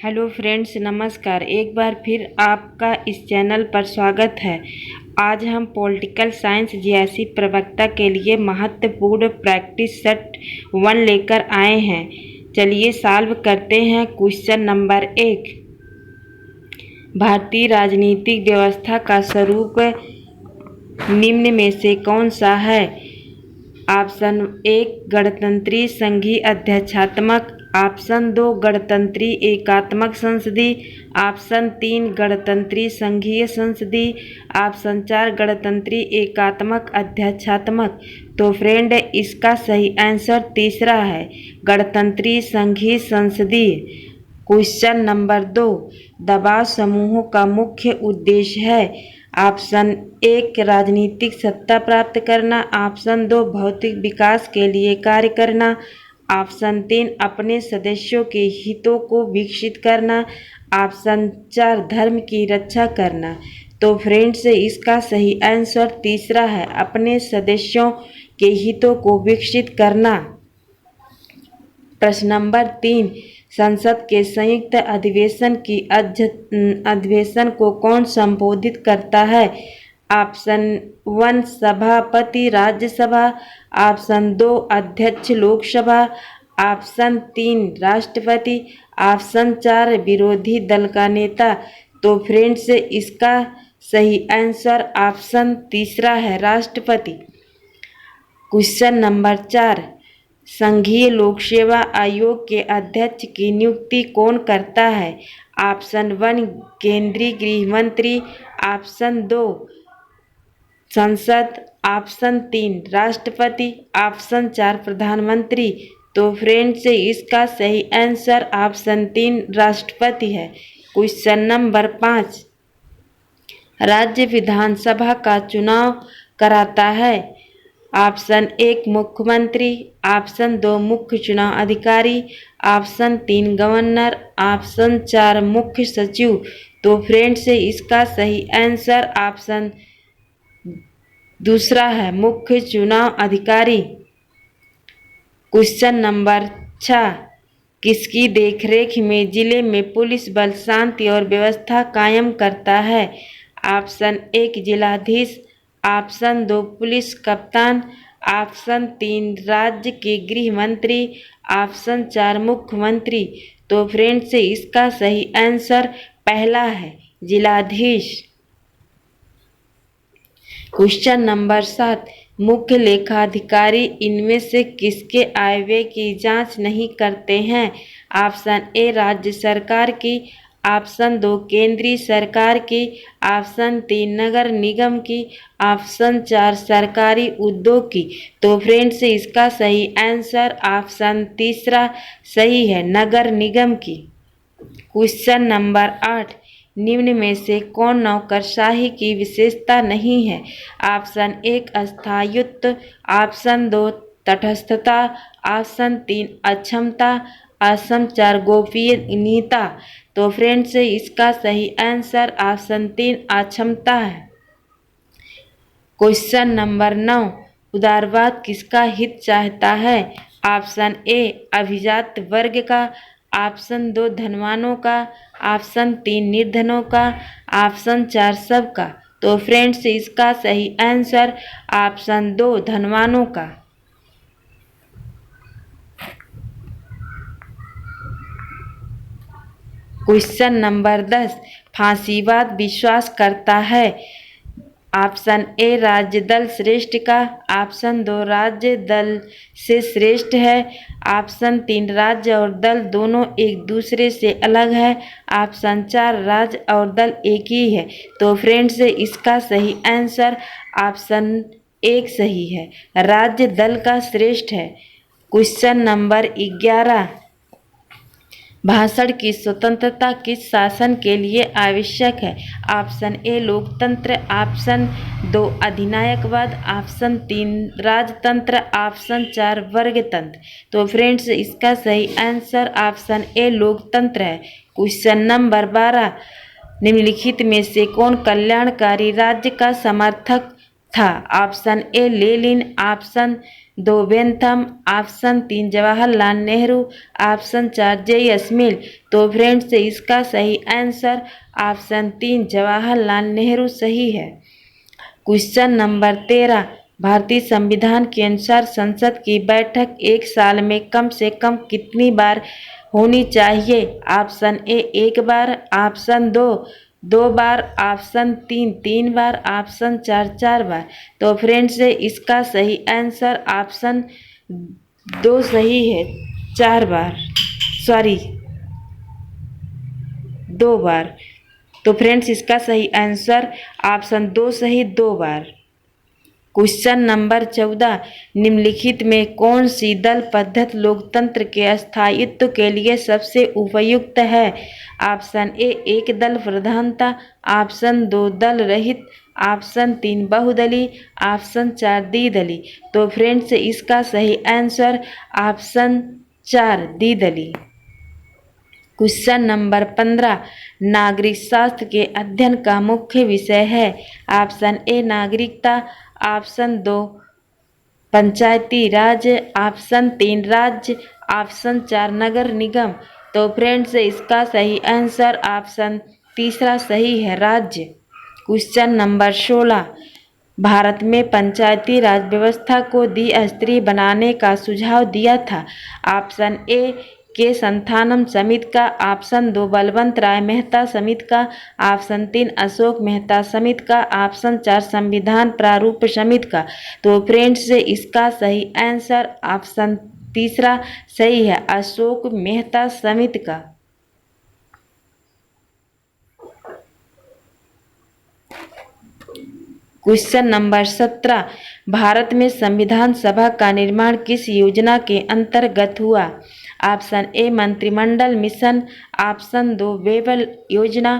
Hello friends, नमस्कार। एक बार फिर आपका इस चैनल पर स्वागत है। आज हम पॉलिटिकल साइंस जीएसई प्रवक्ता के लिए महत्वपूर्ण प्रैक्टिस सेट 1 लेकर आए हैं। चलिए सॉल्व करते हैं। क्वेश्चन नंबर 1, भारतीय राजनीतिक व्यवस्था का स्वरूप निम्न में से कौन सा है? ऑप्शन 1 गणतंत्री संघीय अध्यक्षात्मक, ऑप्शन 2 गणतंत्री एकात्मक संसदीय, ऑप्शन 3 गणतंत्री संघीय संसदीय, ऑप्शन 4 गणतंत्री एकात्मक अध्यक्षात्मक। तो फ्रेंड, इसका सही आंसर तीसरा है, गणतंत्री संघीय संसदीय। क्वेश्चन नंबर 2, दबाव समूहों का मुख्य उद्देश्य है। ऑप्शन 1 राजनीतिक सत्ता प्राप्त करना, ऑप्शन 2 भौतिक विकास के लिए कार्य करना, ऑप्शन 3 अपने सदस्यों के हितों को विकसित करना, ऑप्शन 4 धर्म की रक्षा करना। तो फ्रेंड्स, इसका सही आंसर तीसरा है, अपने सदस्यों के हितों को विकसित करना। प्रश्न नंबर 3, संसद के संयुक्त अधिवेशन को कौन संबोधित करता है? ऑप्शन 1 सभापति राज्यसभा, ऑप्शन 2 अध्यक्ष लोकसभा, ऑप्शन 3 राष्ट्रपति, ऑप्शन 4 विरोधी दल का नेता। तो फ्रेंड्स, इसका सही आंसर ऑप्शन तीसरा है, राष्ट्रपति। क्वेश्चन नंबर 4, संघीय लोक सेवा आयोग के अध्यक्ष की नियुक्ति कौन करता है? ऑप्शन 1 केंद्रीय गृह मंत्री, ऑप्शन 2 संसद, ऑप्शन 3 राष्ट्रपति, ऑप्शन 4 प्रधानमंत्री। तो फ्रेंड्स, इसका सही आंसर ऑप्शन 3 राष्ट्रपति है। क्वेश्चन नंबर 5, राज्य विधानसभा का चुनाव कराता है? ऑप्शन 1 मुख्यमंत्री, ऑप्शन 2 मुख्य चुनाव अधिकारी, ऑप्शन 3 गवर्नर, ऑप्शन 4 मुख्य सचिव। तो फ्रेंड्स, इसका सही आंसर ऑप्शन दूसरा है, मुख्य चुनाव अधिकारी। क्वेश्चन नंबर 6, किसकी देखरेख में जिले में पुलिस बल शांति और व्यवस्था कायम करता है? ऑप्शन 1 जिलाधीश, ऑप्शन 2 पुलिस कप्तान, ऑप्शन 3 राज्य के गृह मंत्री, ऑप्शन 4 मुख्यमंत्री। तो फ्रेंड्स, इसका सही आंसर पहला है, जिलाधीश। क्वेश्चन नंबर 7, मुख्य लेखाधिकारी इनमें से किसके आय व्यय की जांच नहीं करते हैं? ऑप्शन ए राज्य सरकार की, ऑप्शन 2 केंद्रीय सरकार की, ऑप्शन 3 नगर निगम की, ऑप्शन 4 सरकारी उद्योग की। तो फ्रेंड्स, इसका सही आंसर ऑप्शन तीसरा सही है, नगर निगम की। क्वेश्चन नंबर 8, निम्न में से कौन नौकरशाही की विशेषता नहीं है? ऑप्शन 1 अस्थायित्व, ऑप्शन 2 तटस्थता, ऑप्शन 3 अक्षमता, ऑप्शन 4 गोपनीयता। तो फ्रेंड्स, इसका सही आंसर ऑप्शन 3 अक्षमता है। क्वेश्चन नंबर 9, उदारवाद किसका हित चाहता है? ऑप्शन ए अभिजात वर्ग का, ऑप्शन 2 धनवानों का, ऑप्शन 3 निर्धनों का, ऑप्शन 4 सबका। तो फ्रेंड्स, इसका सही आंसर ऑप्शन 2 धनवानों का। क्वेश्चन नंबर 10, फांसीवाद विश्वास करता है? ऑप्शन ए राज्य दल श्रेष्ठ का, ऑप्शन 2 राज्य दल से श्रेष्ठ है, ऑप्शन 3 राज्य और दल दोनों एक दूसरे से अलग है, ऑप्शन 4 राज्य और दल एक ही है। तो फ्रेंड्स, इसका सही आंसर ऑप्शन 1 सही है, राज्य दल का श्रेष्ठ है। क्वेश्चन नंबर 11, भाषण की स्वतंत्रता किस शासन के लिए आवश्यक है? ऑप्शन ए लोकतंत्र, ऑप्शन 2 अधिनायकवाद, ऑप्शन 3 राजतंत्र, ऑप्शन 4 वर्गतंत्र। तो फ्रेंड्स, इसका सही आंसर ऑप्शन ए लोकतंत्र है। क्वेश्चन नंबर 12, निम्नलिखित में से कौन कल्याणकारी राज्य का समर्थक था? Option A Lenin, option 2 Bentham, option 3 Jawaharlal Nehru, option 4 J S. Mill. तो फ्रेंड्स इसका सही आंसर ऑप्शन 3 जवाहरलाल नेहरू सही है। क्वेश्चन नंबर 13, भारतीय संविधान के अनुसार संसद की बैठक एक साल में कम से कम कितनी बार होनी चाहिए? Option A 1 bar, option 2 2 bar, option 3 3 bar, option 4 4 बार। तो फ्रेंड्स इसका सही आंसर ऑप्शन 2 सही है, 4 बार, सॉरी 2 बार। तो फ्रेंड्स इसका सही आंसर ऑप्शन 2 सही, 2 बार। क्वेश्चन नंबर 14, निम्नलिखित में कौन सी दल पद्धति लोकतंत्र के स्थायित्व के लिए सबसे उपयुक्त है? ऑप्शन ए 1 दल प्रधानता, ऑप्शन 2 दल रहित, ऑप्शन 3 बहुदलीय, ऑप्शन 4 द्विदलीय। तो फ्रेंड्स इसका सही आंसर ऑप्शन 4 द्विदलीय। क्वेश्चन नंबर 15, नागरिक शास्त्र के अध्ययन का मुख्य विषय है? ऑप्शन ए नागरिकता, ऑप्शन 2 पंचायती राज, ऑप्शन 3 राज्य, ऑप्शन 4 नगर निगम। तो फ्रेंड्स इसका सही आंसर ऑप्शन तीसरा सही है, राज्य। क्वेश्चन नंबर 16, भारत में पंचायती राज व्यवस्था को द्विस्तरीय बनाने का सुझाव दिया था? ऑप्शन ए के संथानम समिति का, ऑप्शन 2 बलवंत राय मेहता समिति का, ऑप्शन 3 अशोक मेहता समिति का, ऑप्शन 4 संविधान प्रारूप समिति का। तो फ्रेंड्स इसका सही आंसर ऑप्शन तीसरा सही है, अशोक मेहता समिति का। क्वेश्चन नंबर 17, भारत में संविधान सभा का निर्माण किस योजना के अंतर्गत हुआ? ऑप्शन ए मंत्रिमंडल मिशन, ऑप्शन 2 वेबल योजना,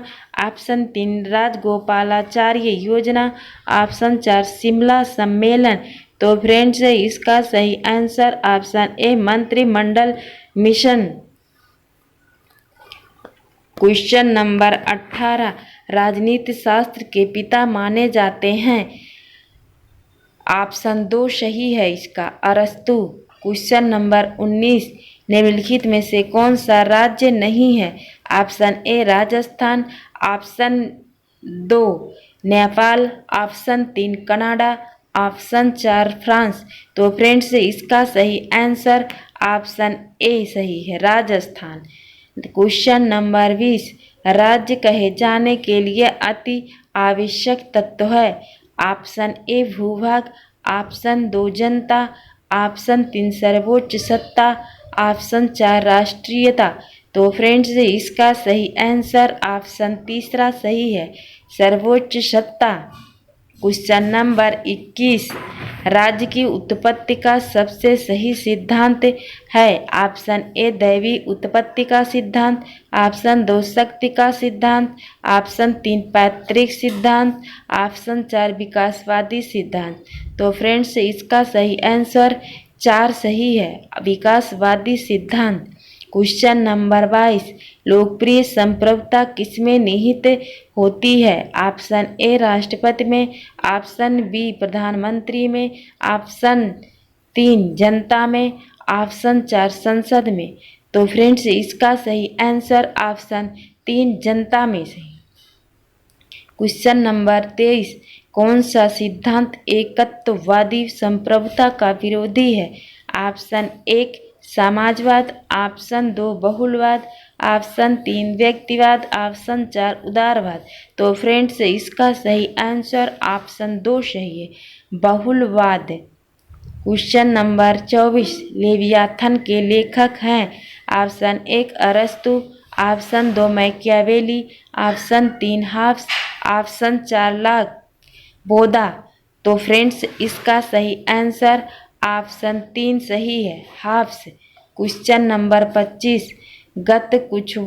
ऑप्शन 3 राजगोपालाचार्य योजना, ऑप्शन 4 शिमला सम्मेलन। तो फ्रेंड्स इसका सही आंसर ऑप्शन ए मंत्रिमंडल मिशन। क्वेश्चन नंबर 18, राजनीति शास्त्र के पिता माने जाते हैं? ऑप्शन 2 सही है इसका, अरस्तु। क्वेश्चन नंबर 19, निम्नलिखित में से कौन सा राज्य नहीं है? Option A Rajasthan, option 2 Nepal, option 3 Canada, option 4 France. तो फ्रेंड्स इसका सही आंसर ऑप्शन ए सही है, राजस्थान। क्वेश्चन नंबर 20, राज्य कहे जाने के लिए अति आवश्यक तत्व है? ऑप्शन ए भूभाग, ऑप्शन 2 जनता, ऑप्शन 3 सर्वोच्च सत्ता, ऑप्शन 4 राष्ट्रीयता। तो फ्रेंड्स इसका सही आंसर ऑप्शन तीसरा सही है, सर्वोच्च सत्ता। क्वेश्चन नंबर 21, राज्य की उत्पत्ति का सबसे सही सिद्धांत है? ऑप्शन ए दैवी उत्पत्ति का सिद्धांत, ऑप्शन 2 शक्ति का सिद्धांत, ऑप्शन 3 पैतृक सिद्धांत, ऑप्शन 4 विकासवादी सिद्धांत। तो फ्रेंड्स इसका सही आंसर 4 सही है, विकासवादी सिद्धांत। क्वेश्चन नंबर 22, लोकप्रिय संप्रभुता किसमें निहित होती है? ऑप्शन ए राष्ट्रपति में, ऑप्शन बी प्रधानमंत्री में, ऑप्शन 3 जनता में, ऑप्शन 4 संसद में। तो फ्रेंड्स इसका सही आंसर ऑप्शन 3 जनता में सही। क्वेश्चन नंबर 23, कौन सा सिद्धांत एकत्ववादी संप्रभुता का विरोधी है? ऑप्शन 1 समाजवाद, ऑप्शन 2 बहुलवाद, ऑप्शन 3 व्यक्तिवाद, ऑप्शन 4 उदारवाद। तो फ्रेंड्स इसका सही आंसर ऑप्शन 2 सही है, बहुलवाद। क्वेश्चन नंबर 24, लेवियाथन के लेखक हैं? ऑप्शन 1 अरस्तु, option 2 Machiavelli, option 3 Hobbes, option 4 Locke, बोधा। तो फ्रेंड्स इसका सही आंसर ऑप्शन 3 सही है, हाब्स। क्वेश्चन नंबर 25, गत कुछ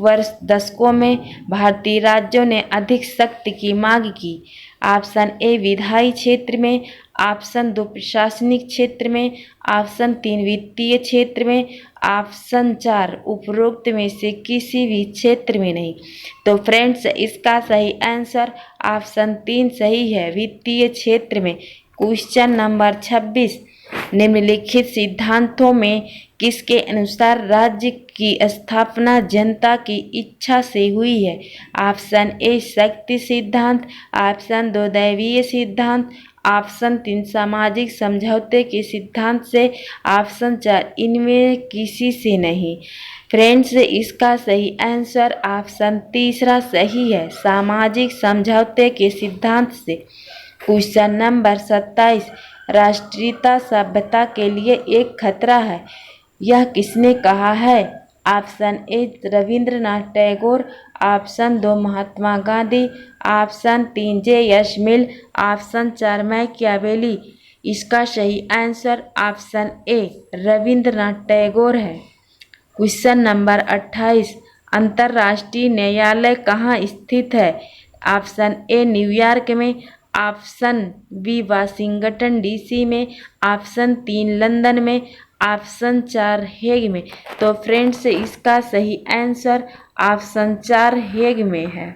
दशकों में भारतीय राज्यों ने अधिक शक्ति की मांग की? ऑप्शन ए विधायी क्षेत्र में, ऑप्शन 2 प्रशासनिक क्षेत्र में, ऑप्शन 3 वित्तीय क्षेत्र में, ऑप्शन 4 उपरोक्त में से किसी भी क्षेत्र में नहीं। तो फ्रेंड्स इसका सही आंसर ऑप्शन 3 सही है, वित्तीय क्षेत्र में। क्वेश्चन नंबर 26, निम्नलिखित सिद्धांतों में किसके अनुसार राज्य की स्थापना जनता की इच्छा से हुई है? ऑप्शन ए शक्ति सिद्धांत, ऑप्शन 2 दैवीय सिद्धांत, ऑप्शन 3 सामाजिक समझौते के सिद्धांत से, ऑप्शन 4 इनमें किसी से नहीं। फ्रेंड्स, इसका सही आंसर ऑप्शन तीसरा सही है, सामाजिक समझौते के सिद्धांत से। क्वेश्चन नंबर 27, राष्ट्रीयता सभ्यता के लिए एक खतरा है, यह किसने कहा है? Option A Rabindranath Tagore, option 2 Mahatma Gandhi, option 3 JS. Mill, option 4 Machiavelli. इसका सही answer option A Rabindranath Tagore है। क्वेश्चन नंबर 28, अंतर्राष्ट्रीय न्यायालय कहाँ स्थित है? ऑप्शन ए न्यूयॉर्क में, ऑप्शन बी वाशिंगटन डीसी में, ऑप्शन 3 लंदन में, ऑप्शन 4 हेग में। तो फ्रेंड्स, इसका सही आंसर ऑप्शन 4 हेग में है।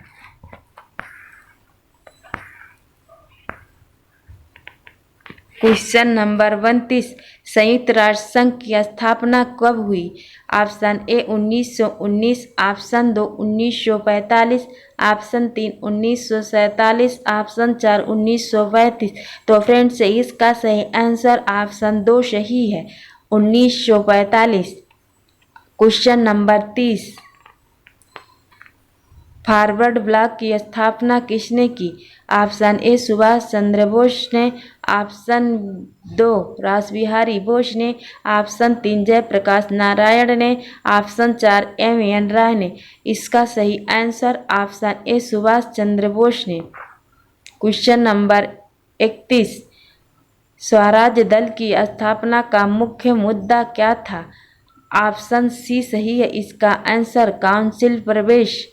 क्वेश्चन नंबर 29, संयुक्त राष्ट्र संघ की स्थापना कब हुई? Option A 1919, option 2 1945, option 3 1947, option 4 1932। तो फ्रेंड्स, इसका सही आंसर ऑप्शन 2 सही है, 1945। क्वेश्चन नंबर 30, फॉरवर्ड ब्लॉक की स्थापना किसने की? ऑप्शन ए सुभाष चंद्र बोस ने, ऑप्शन 2 रासबिहारी बोस ने, ऑप्शन 3 जयप्रकाश नारायण ने, ऑप्शन 4 एम.एन. राय ने। इसका सही answer option A Subhash Chandra Bose ने। क्वेश्चन नंबर 31, स्वराज दल की स्थापना का मुख्य मुद्दा क्या था? ऑप्शन सी सही है, इसका आंसर काउंसिल प्रवेश।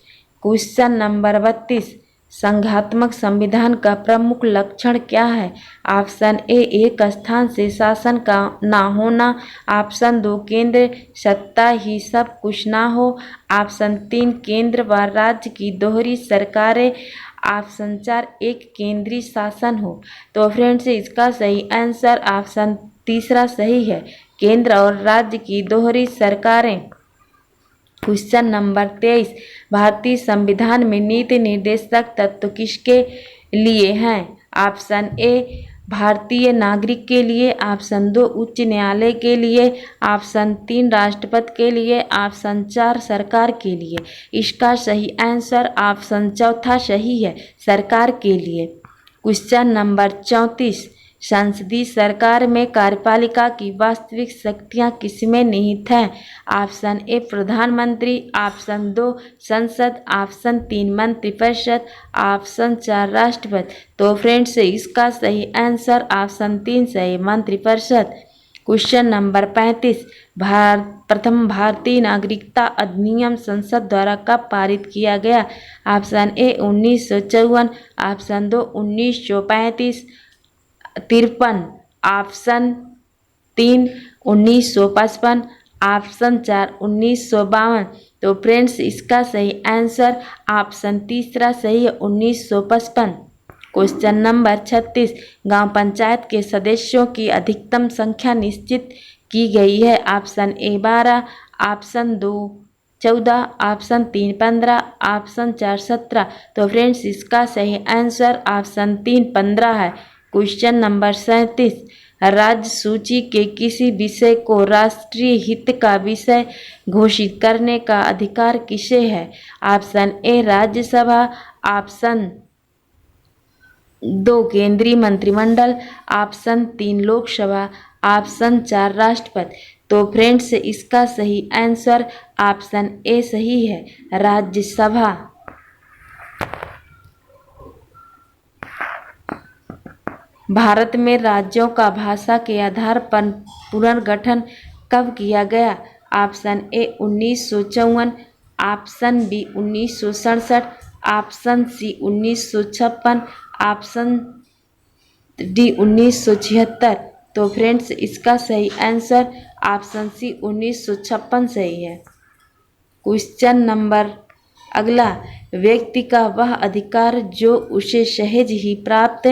क्वेश्चन नंबर 32, संघात्मक संविधान का प्रमुख लक्षण क्या है? ऑप्शन ए एक स्थान से शासन का ना होना, ऑप्शन 2 केंद्र सत्ता ही सब कुछ ना हो, ऑप्शन 3 केंद्र व राज्य की दोहरी सरकारें, ऑप्शन 4 एक केंद्रीय शासन हो। तो फ्रेंड्स, इसका सही आंसर ऑप्शन तीसरा सही है, केंद्र और राज्य की दोहरी सरकारें। क्वेश्चन नंबर 23, भारतीय संविधान में नीति निर्देशक तत्व किसके लिए हैं? ऑप्शन ए भारतीय नागरिक के लिए, ऑप्शन 2 उच्च न्यायालय के लिए, ऑप्शन 3 राष्ट्रपति के लिए, ऑप्शन 4 सरकार के लिए। इसका सही आंसर ऑप्शन चौथा सही है, सरकार के लिए। क्वेश्चन नंबर 34, संसदीय सरकार में कार्यपालिका की वास्तविक शक्तियां किसमें निहित हैं? ऑप्शन ए प्रधानमंत्री, ऑप्शन 2 संसद, ऑप्शन 3 मंत्रिपरिषद, ऑप्शन 4 राष्ट्रपति। तो फ्रेंड्स, इसका सही आंसर ऑप्शन 3 सही, मंत्रिपरिषद। क्वेश्चन नंबर 35, प्रथम भारतीय नागरिकता अधिनियम संसद द्वारा कब पारित किया गया? Option A 1954, option 2 1935 53, option 3 1955, option 4 1952। तो फ्रेंड्स, इसका सही आंसर ऑप्शन तीसरा सही है, 1955। क्वेश्चन नंबर 36, गांव पंचायत के सदस्यों की अधिकतम संख्या निश्चित की गई है। Option A 12, option 2 14, option 3 15, option 4 17। तो फ्रेंड्स, इसका सही आंसर ऑप्शन 3 15 है। क्वेश्चन नंबर 37, राज्य सूची के किसी विषय को राष्ट्रीय हित का विषय घोषित करने का अधिकार किसे है? ऑप्शन ए राज्यसभा, ऑप्शन 2 केंद्रीय मंत्रिमंडल, ऑप्शन 3 लोकसभा, ऑप्शन 4 राष्ट्रपति। तो फ्रेंड्स, इसका सही आंसर ऑप्शन ए सही है, राज्यसभा। भारत में राज्यों का भाषा के आधार पर पुनर्गठन कब किया गया? Option A 1954, option B 1967, option C 1956, option D 1976। तो फ्रेंड्स, इसका सही आंसर ऑप्शन सी 1956 सही है। क्वेश्चन नंबर अगला, व्यक्ति का वह अधिकार जो उसे सहज ही प्राप्त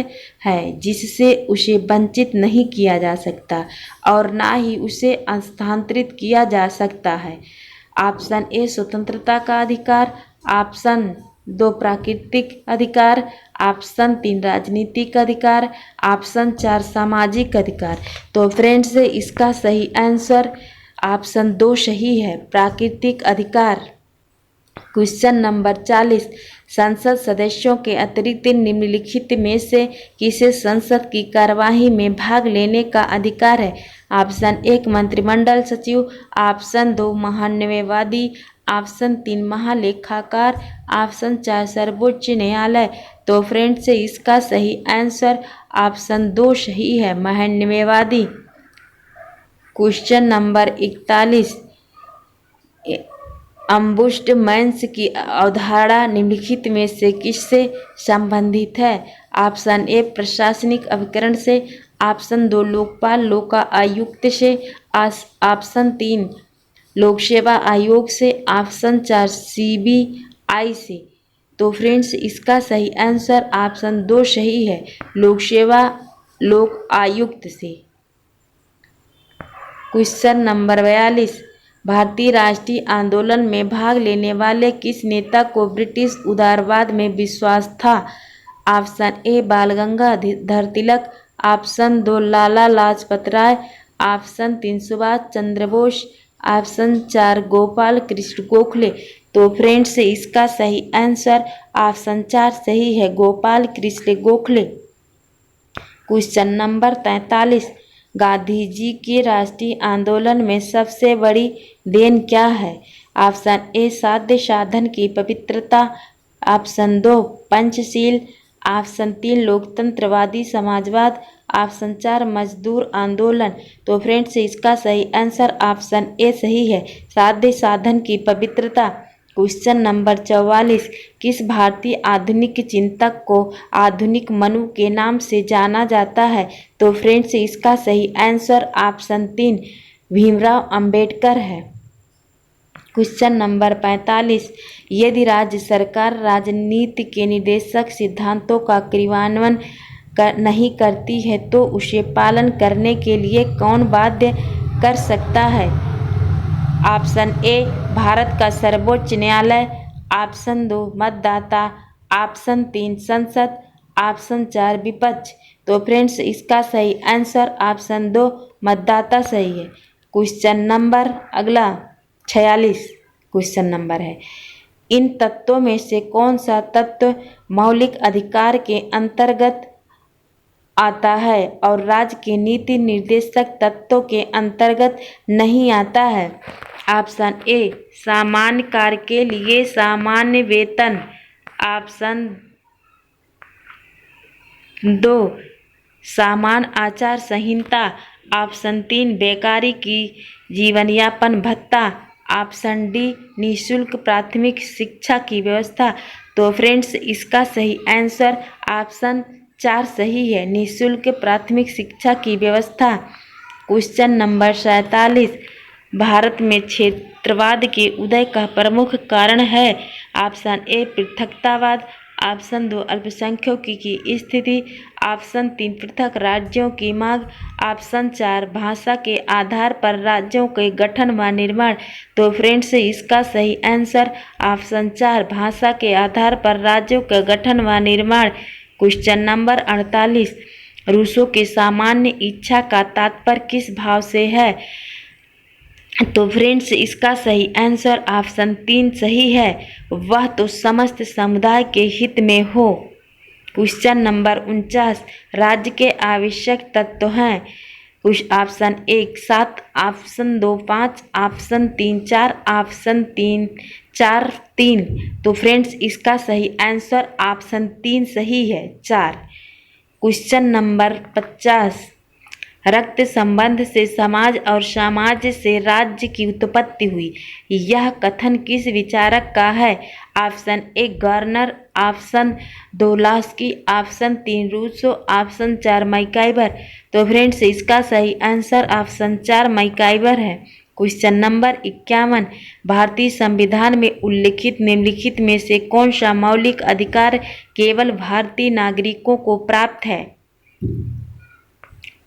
है, जिससे उसे वंचित नहीं किया जा सकता और ना ही उसे हस्तांतरित किया जा सकता है। ऑप्शन ए स्वतंत्रता का अधिकार, ऑप्शन 2 प्राकृतिक अधिकार, ऑप्शन 3 राजनीतिक अधिकार, ऑप्शन 4 सामाजिक अधिकार। तो फ्रेंड्स, इसका सही आंसर ऑप्शन 2 सही है, प्राकृतिक अधिकार। क्वेश्चन नंबर 40, संसद सदस्यों के अतिरिक्त निम्नलिखित में से किसे संसद की कार्यवाही में भाग लेने का अधिकार है? ऑप्शन 1 मंत्रिमंडल सचिव, ऑप्शन 2 महान्यायवादी, ऑप्शन 3 महालेखाकार, ऑप्शन 4 सर्वोच्च न्यायालय। तो फ्रेंड्स, इसका सही आंसर ऑप्शन 2 सही है, महान्यायवादी। क्वेश्चन नंबर 41, अम्बुड्समैन्स की अवधारणा निम्नलिखित में से किससे संबंधित है? ऑप्शन ए प्रशासनिक अभिकरण से, ऑप्शन 2 लोकपाल लोकायुक्त से, ऑप्शन 3 लोक सेवा आयोग से, ऑप्शन 4 सीबीआई से। तो फ्रेंड्स, इसका सही आंसर ऑप्शन 2 सही है, लोक सेवा लोक आयुक्त से। क्वेश्चन नंबर 42, भारतीय राष्ट्रीय आंदोलन में भाग लेने वाले किस नेता को ब्रिटिश उदारवाद में विश्वास था? ऑप्शन ए बाल Gangadhar Tilak, option 2 Lala Lajpat Rai, option 3 Subhash Chandra Bose, option 4 Gopal Krishna Gokhale. तो फ्रेंड्स, इसका सही आंसर ऑप्शन 4 सही है, गोपाल कृष्ण गोखले। क्वेश्चन नंबर 43, गांधी जी के राष्ट्रीय आंदोलन में सबसे बड़ी देन क्या है? ऑप्शन ए साध्य साधन की पवित्रता, ऑप्शन 2 पंचशील, ऑप्शन 3 लोकतंत्रवादी समाजवाद, ऑप्शन 4 मजदूर आंदोलन। तो फ्रेंड्स, इसका सही आंसर ऑप्शन ए सही है, साध्य साधन की पवित्रता। क्वेश्चन नंबर 44, किस भारतीय आधुनिक चिंतक को आधुनिक मनु के नाम से जाना जाता है? तो फ्रेंड्स, इसका सही आंसर ऑप्शन 3 भीमराव अंबेडकर है। क्वेश्चन नंबर 45, यदि राज्य सरकार राजनीति के निर्देशक सिद्धांतों का क्रियान्वयन नहीं करती है तो उसे पालन करने के लिए कौन बाध्य कर सकता है? ऑप्शन ए भारत का सर्वोच्च न्यायालय, ऑप्शन 2 मतदाता, ऑप्शन 3 संसद, ऑप्शन 4 विपक्ष। तो फ्रेंड्स, इसका सही आंसर ऑप्शन 2 मतदाता सही है। क्वेश्चन नंबर अगला 46 क्वेश्चन नंबर है, इन तत्वों में से कौन सा तत्व मौलिक अधिकार के अंतर्गत आता है और राज्य के नीति निर्देशक तत्वों के अंतर्गत नहीं आता है? ऑप्शन ए सामान्य कार्य के लिए सामान्य वेतन, ऑप्शन 2 सामान्य आचार संहिता, ऑप्शन 3 बेकारी की जीवन यापन भत्ता, ऑप्शन डी निःशुल्क प्राथमिक शिक्षा की व्यवस्था। तो फ्रेंड्स, इसका सही आंसर ऑप्शन 4 सही है, निःशुल्क प्राथमिक शिक्षा की व्यवस्था। क्वेश्चन नंबर 47, भारत में क्षेत्रवाद के उदय का प्रमुख कारण है? ऑप्शन ए पृथकतावाद, ऑप्शन 2 अल्पसंख्यकों की स्थिति, ऑप्शन 3 पृथक राज्यों की मांग, ऑप्शन 4 भाषा के आधार पर राज्यों के गठन व निर्माण। तो फ्रेंड्स, इसका सही आंसर ऑप्शन 4 भाषा के आधार पर राज्यों का गठन व निर्माण। क्वेश्चन नंबर 48, रूसों के सामान्य इच्छा का तात्पर्य किस भाव से है? तो फ्रेंड्स, इसका सही आंसर ऑप्शन 3 सही है, वह तो समस्त समुदाय के हित में हो। क्वेश्चन नंबर 49, राज्य के आवश्यक तत्व हैं? Option 1 7, option 2 5, option 3 4, option 3 4 3। तो फ्रेंड्स, इसका सही आंसर ऑप्शन 3 सही है, 4। क्वेश्चन नंबर 50, रक्त संबंध से समाज और समाज से राज्य की उत्पत्ति हुई, यह कथन किस विचारक का है? Option 1 Garner, option 2 Laski, option 3 Rousseau, option 4 MacIver. तो फ्रेंड्स, इसका सही आंसर ऑप्शन 4 मैकाइबर है। क्वेश्चन नंबर 51, भारतीय संविधान में उल्लिखित निम्नलिखित में से कौन सा मौलिक अधिकार केवल भारतीय नागरिकों को प्राप्त है?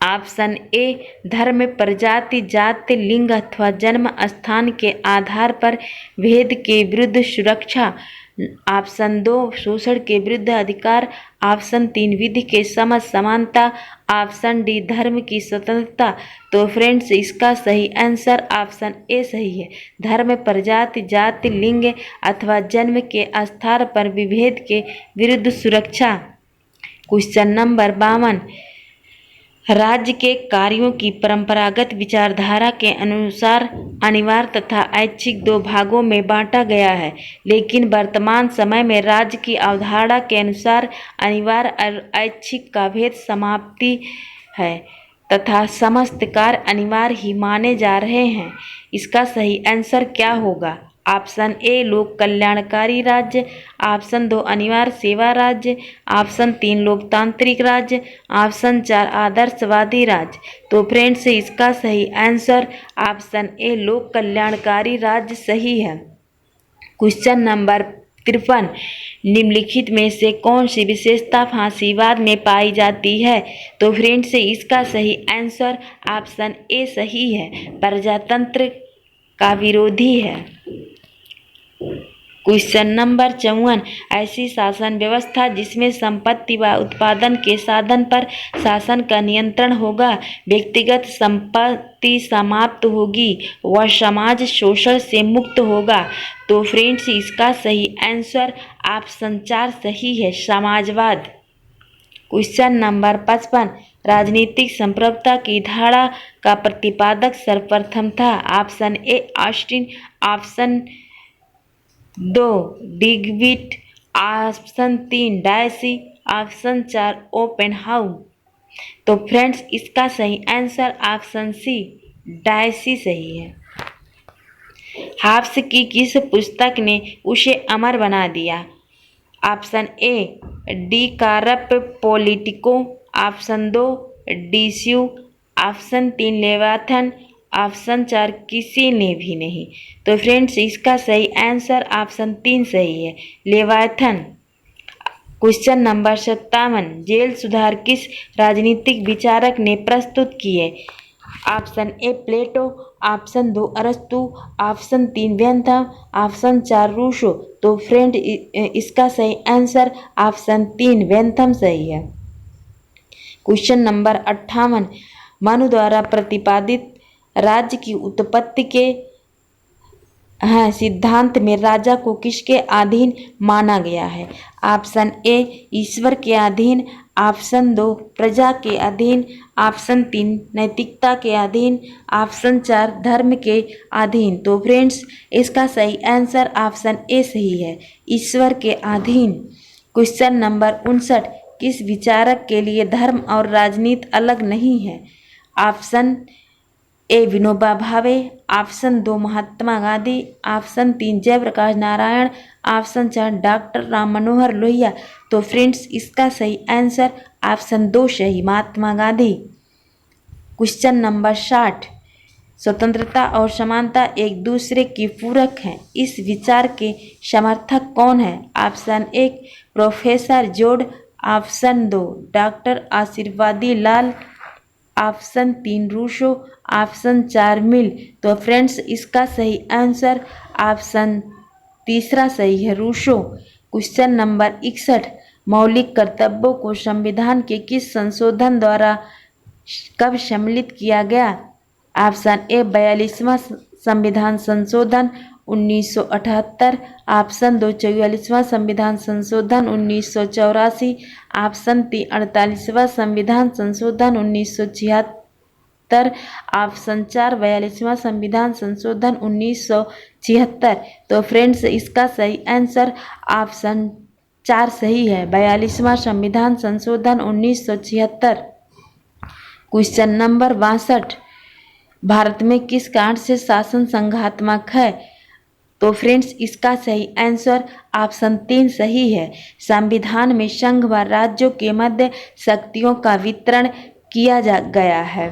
ऑप्शन ए धर्म, प्रजाति, जाति, लिंग अथवा जन्म स्थान के आधार पर भेद के विरुद्ध सुरक्षा। ऑप्शन 2 शोषण के विरुद्ध अधिकार। ऑप्शन 3 विधि के समझ समानता। ऑप्शन डी धर्म की स्वतंत्रता। तो फ्रेंड्स इसका सही आंसर ऑप्शन ए सही है। धर्म, प्रजाति, जाति, लिंग अथवा जन्म के आधार पर विभेद के विरुद्ध सुरक्षा। क्वेश्चन नंबर 52, राज्य के कार्यों की परंपरागत विचारधारा के अनुसार अनिवार्य तथा ऐच्छिक दो भागों में बांटा गया है, लेकिन वर्तमान समय में राज्य की अवधारणा के अनुसार अनिवार्य और ऐच्छिक का भेद समाप्ति है तथा समस्त कार्य अनिवार्य ही माने जा रहे हैं। इसका सही आंसर क्या होगा? ऑप्शन ए लोक कल्याणकारी राज्य। ऑप्शन 2 अनिवार्य सेवा राज्य। ऑप्शन 3 लोकतांत्रिक राज्य। ऑप्शन 4 आदर्शवादी राज्य। तो फ्रेंड्स इसका सही आंसर ऑप्शन ए लोक कल्याणकारी राज्य सही है। क्वेश्चन नंबर 53, निम्नलिखित में से कौन सी विशेषता फांसीवाद में पाई जाती है? तो फ्रेंड्स इसका सही आंसर ऑप्शन ए सही है, प्रजातंत्र का विरोधी है। क्वेश्चन नंबर 54, ऐसी शासन व्यवस्था जिसमें संपत्ति व उत्पादन के साधन पर शासन का नियंत्रण होगा, व्यक्तिगत संपत्ति समाप्त होगी व समाज शोषण से मुक्त होगा। तो फ्रेंड्स इसका सही आंसर ऑप्शन 4 सही है, समाजवाद। क्वेश्चन नंबर 55, राजनीतिक संप्रभुता की धारणा का प्रतिपादक सर्वप्रथम था। Option A Austin. Option 2 Duguit. Option 3 Dicey. Option 4 Oppenheim. तो फ्रेंड्स इसका सही आंसर ऑप्शन सी डायसी सही है। हाब्स की किस पुस्तक ने उसे अमर बना दिया? Option A De Corpore Politico. Option 2 De Cive. Option 3 Leviathan. Option 4 किसी ने भी नहीं। तो फ्रेंड्स इसका सही आंसर ऑप्शन 3 सही है, लेवाथन। क्वेश्चन नंबर 57, जेल सुधार किस राजनीतिक विचारक ने प्रस्तुत किए? Option A Plato. ऑप्शन 2 अरस्तु। Option 3 Bentham. Option 4 Rousseau. तो फ्रेंड इसका सही आंसर ऑप्शन 3 बेंथम सही है। क्वेश्चन नंबर 58, मनु द्वारा प्रतिपादित राज्य की उत्पत्ति के सिद्धांत में राजा को किसके अधीन माना गया है? ऑप्शन ए ईश्वर के अधीन। ऑप्शन 2 प्रजा के अधीन। ऑप्शन 3 नैतिकता के अधीन। ऑप्शन 4 धर्म के अधीन। तो फ्रेंड्स इसका सही आंसर ऑप्शन ए सही है, ईश्वर के अधीन। क्वेश्चन नंबर 59, किस विचारक के लिए धर्म और राजनीति अलग नहीं है? Option A Vinoba Bhave. Option 2 Mahatma Gandhi. Option 3 Jayaprakash Narayan. Option 4 doctor Ram Manohar Lohia. तो फ्रेंड्स इसका सही आंसर ऑप्शन 2 सही, महात्मा गांधी। क्वेश्चन नंबर 60, स्वतंत्रता और समानता एक दूसरे की पूरक हैं, इस विचार के समर्थक कौन है? Option 1 professor Joad. Option 2 doctor Ashirvadi Lal. Option 3 Rousseau. Option 4 Mill. तो फ्रेंड्स इसका सही आंसर ऑप्शन तीसरा सही है, रूसो। क्वेश्चन नंबर 61, मौलिक कर्तव्यों को संविधान के किस संशोधन द्वारा कब सम्मिलित किया गया? ऑप्शन ए 42वां संविधान संशोधन 1978। ऑप्शन 2 44वां संविधान संशोधन 1984। ऑप्शन 3 48वां संविधान संशोधन 1976। ऑप्शन 4 42वां संविधान संशोधन 1976। तो फ्रेंड्स इसका सही आंसर ऑप्शन 4 सही है, 42वां संविधान संशोधन 1976। क्वेश्चन नंबर 62, भारत में किस कारण से शासन संघात्मक है? तो फ्रेंड्स इसका सही आंसर ऑप्शन 3 सही है, संविधान में संघ व राज्यों के मध्य शक्तियों का वितरण किया गया है।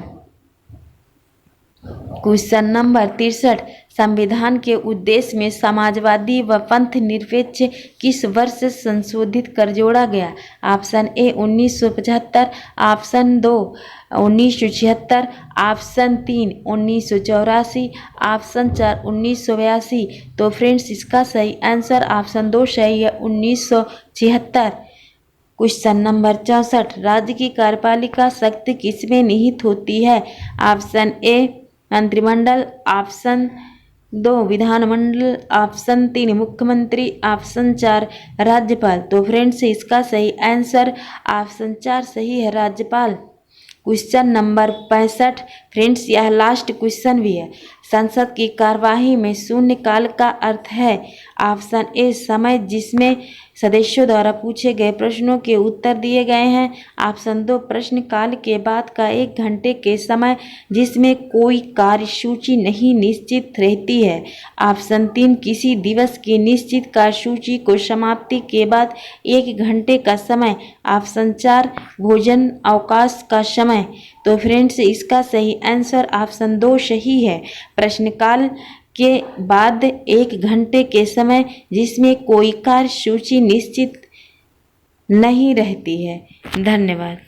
क्वेश्चन नंबर 63, संविधान के उद्देश्य में समाजवादी व पंथ निरपेक्ष किस वर्ष से संशोधित कर जोड़ा गया? ऑप्शन ए 1975, ऑप्शन 2 1976, ऑप्शन 3 1984, ऑप्शन 4 1982। तो फ्रेंड्स इसका सही आंसर ऑप्शन 2 सही है, 1976। क्वेश्चन नंबर 64, राज्य की कार्यपालिका शक्ति किसमें निहित होती है? ऑप्शन ए मंत्रिमंडल, ऑप्शन 2 विधानमंडल, ऑप्शन 3 मुख्यमंत्री, ऑप्शन 4 राज्यपाल। तो फ्रेंड्स इसका सही आंसर ऑप्शन 4 सही है, राज्यपाल। क्वेश्चन नंबर 65, फ्रेंड्स यह लास्ट क्वेश्चन भी है। संसद की कार्यवाही में शून्यकाल का अर्थ है? ऑप्शन ए समय जिसमें सदस्यों द्वारा पूछे गए प्रश्नों के उत्तर दिए गए हैं, ऑप्शन 2 प्रश्नकाल के बाद का 1 घंटे के समय जिसमें कोई कार्यसूची नहीं निश्चित रहती है, ऑप्शन 3 किसी दिवस की निश्चित कार्यसूची को समाप्ति के बाद 1 घंटे का समय, ऑप्शन 4 भोजन अवकाश का समय। तो फ्रेंड्स इसका सही आंसर ऑप्शन 2 सही है, प्रश्नकाल के बाद 1 घंटे के समय जिसमें कोई कार्यसूची निश्चित नहीं रहती है। धन्यवाद।